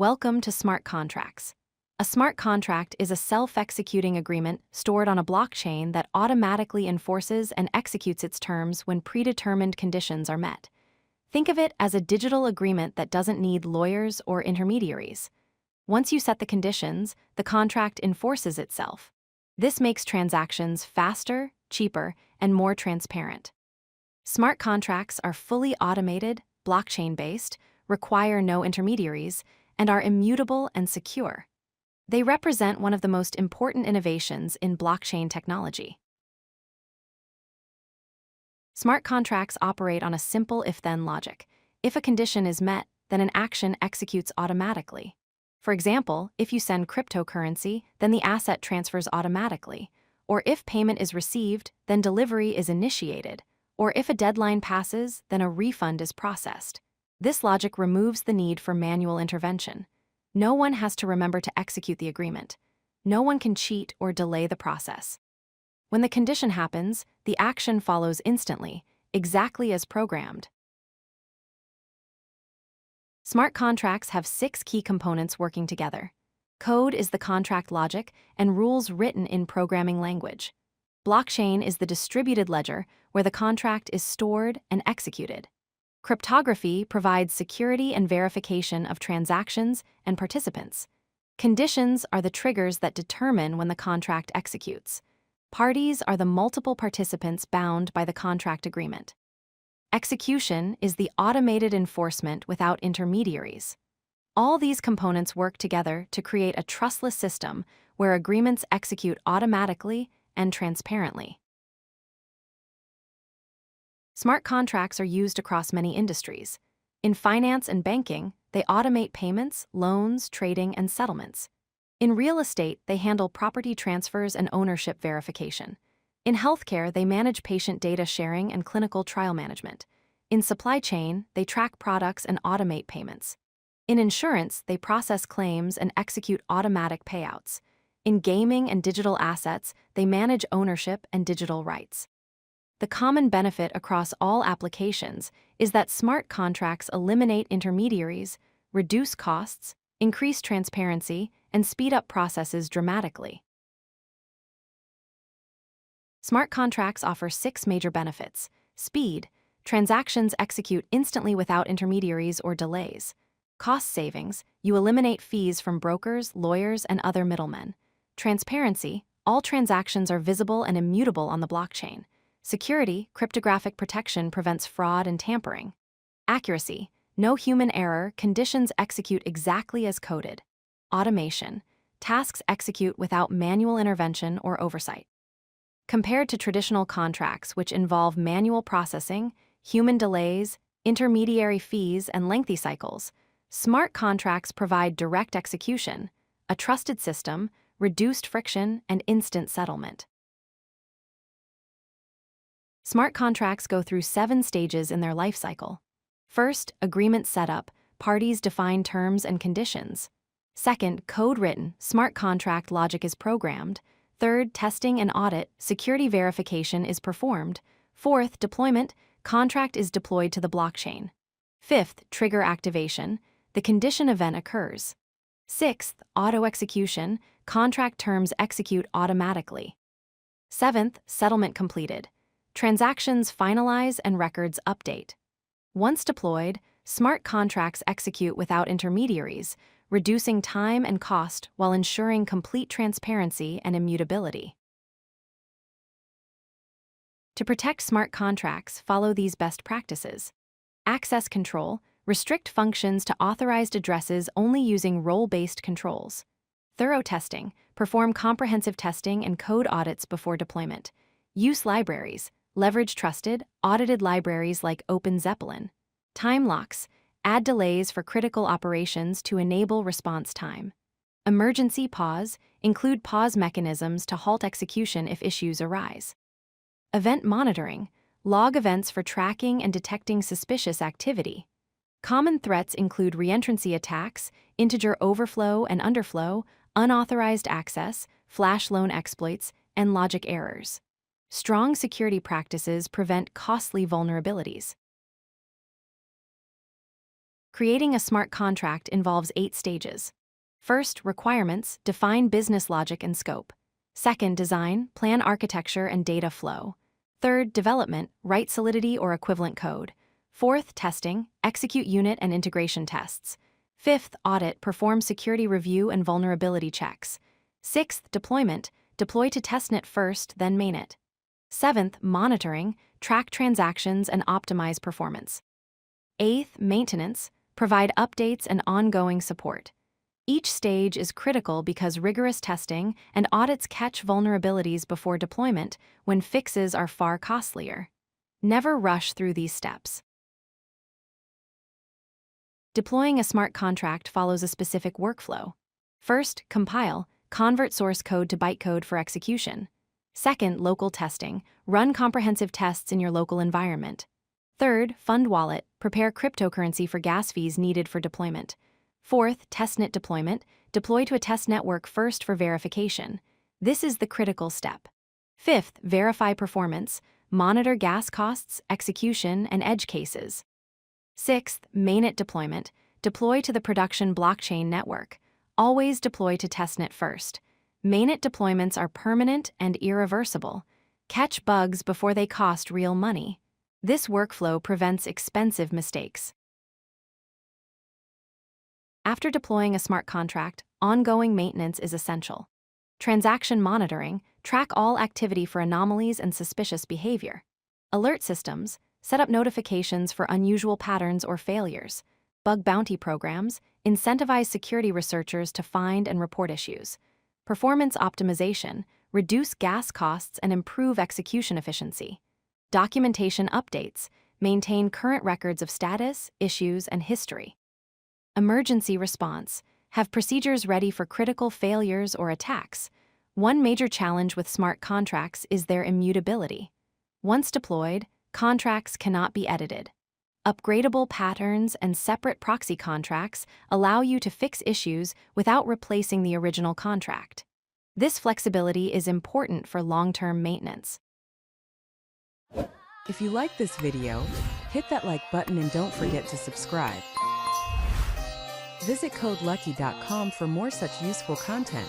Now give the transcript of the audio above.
Welcome to smart contracts. A smart contract is a self-executing agreement stored on a blockchain that automatically enforces and executes its terms when predetermined conditions are met. Think of it as a digital agreement that doesn't need lawyers or intermediaries. Once you set the conditions, the contract enforces itself. This makes transactions faster, cheaper, and more transparent. Smart contracts are fully automated, blockchain-based, require no intermediaries, and are immutable and secure. They represent one of the most important innovations in blockchain technology. Smart contracts operate on a simple if-then logic. If a condition is met, then an action executes automatically. For example, if you send cryptocurrency, then the asset transfers automatically. Or if payment is received, then delivery is initiated. Or if a deadline passes, then a refund is processed. This logic removes the need for manual intervention. No one has to remember to execute the agreement. No one can cheat or delay the process. When the condition happens, the action follows instantly, exactly as programmed. Smart contracts have 6 key components working together. Code is the contract logic and rules written in programming language. Blockchain is the distributed ledger where the contract is stored and executed. Cryptography provides security and verification of transactions and participants. Conditions are the triggers that determine when the contract executes. Parties are the multiple participants bound by the contract agreement. Execution is the automated enforcement without intermediaries. All these components work together to create a trustless system where agreements execute automatically and transparently. Smart contracts are used across many industries. In finance and banking, they automate payments, loans, trading, and settlements. In real estate, they handle property transfers and ownership verification. In healthcare, they manage patient data sharing and clinical trial management. In supply chain, they track products and automate payments. In insurance, they process claims and execute automatic payouts. In gaming and digital assets, they manage ownership and digital rights. The common benefit across all applications is that smart contracts eliminate intermediaries, reduce costs, increase transparency, and speed up processes dramatically. Smart contracts offer 6 major benefits. Speed. Transactions execute instantly without intermediaries or delays. Cost savings. You eliminate fees from brokers, lawyers, and other middlemen. Transparency. All transactions are visible and immutable on the blockchain. Security. Cryptographic protection prevents fraud and tampering. Accuracy. No human error. Conditions execute exactly as coded. Automation. Tasks execute without manual intervention or oversight. Compared to traditional contracts, which involve manual processing, human delays, intermediary fees, and lengthy cycles, smart contracts provide direct execution, a trusted system, reduced friction, and instant settlement. Smart contracts go through 7 stages in their life cycle. First, agreement setup. Parties define terms and conditions. Second, code written. Smart contract logic is programmed. Third, testing and audit. Security verification is performed. Fourth, deployment. Contract is deployed to the blockchain. Fifth, trigger activation. The condition event occurs. Sixth, auto execution. Contract terms execute automatically. Seventh, settlement completed. Transactions finalize and records update. Once deployed, smart contracts execute without intermediaries, reducing time and cost while ensuring complete transparency and immutability. To protect smart contracts, follow these best practices. Access control. Restrict functions to authorized addresses only using role-based controls. Thorough testing. Perform comprehensive testing and code audits before deployment. Use libraries. Leverage trusted, audited libraries like OpenZeppelin. Time locks. Add delays for critical operations to enable response time. Emergency pause. Include pause mechanisms to halt execution if issues arise. Event monitoring. Log events for tracking and detecting suspicious activity. Common threats include reentrancy attacks, integer overflow and underflow, unauthorized access, flash loan exploits, and logic errors. Strong security practices prevent costly vulnerabilities. Creating a smart contract involves 8 stages. First, requirements, define business logic and scope. Second, design, plan architecture and data flow. Third, development, write Solidity or equivalent code. Fourth, testing, execute unit and integration tests. Fifth, audit, perform security review and vulnerability checks. Sixth, deployment, deploy to testnet first, then mainnet. Seventh, monitoring, track transactions and optimize performance. Eighth, maintenance, provide updates and ongoing support. Each stage is critical because rigorous testing and audits catch vulnerabilities before deployment when fixes are far costlier. Never rush through these steps. Deploying a smart contract follows a specific workflow. First, compile, convert source code to bytecode for execution. Second, local testing, run comprehensive tests in your local environment. Third, fund wallet, prepare cryptocurrency for gas fees needed for deployment. Fourth, testnet deployment, deploy to a test network first for verification. This is the critical step. Fifth, verify performance, monitor gas costs, execution, and edge cases. Sixth, mainnet deployment, deploy to the production blockchain network. Always deploy to testnet first. Mainnet deployments are permanent and irreversible. Catch bugs before they cost real money. This workflow prevents expensive mistakes. After deploying a smart contract, ongoing maintenance is essential. Transaction monitoring, track all activity for anomalies and suspicious behavior. Alert systems, set up notifications for unusual patterns or failures. Bug bounty programs, incentivize security researchers to find and report issues. Performance optimization, reduce gas costs and improve execution efficiency. Documentation updates, maintain current records of status, issues, and history. Emergency response, have procedures ready for critical failures or attacks. One major challenge with smart contracts is their immutability. Once deployed, contracts cannot be edited. Upgradable patterns and separate proxy contracts allow you to fix issues without replacing the original contract. This flexibility is important for long-term maintenance. If you like this video, hit that like button and don't forget to subscribe. Visit codelucky.com for more such useful content.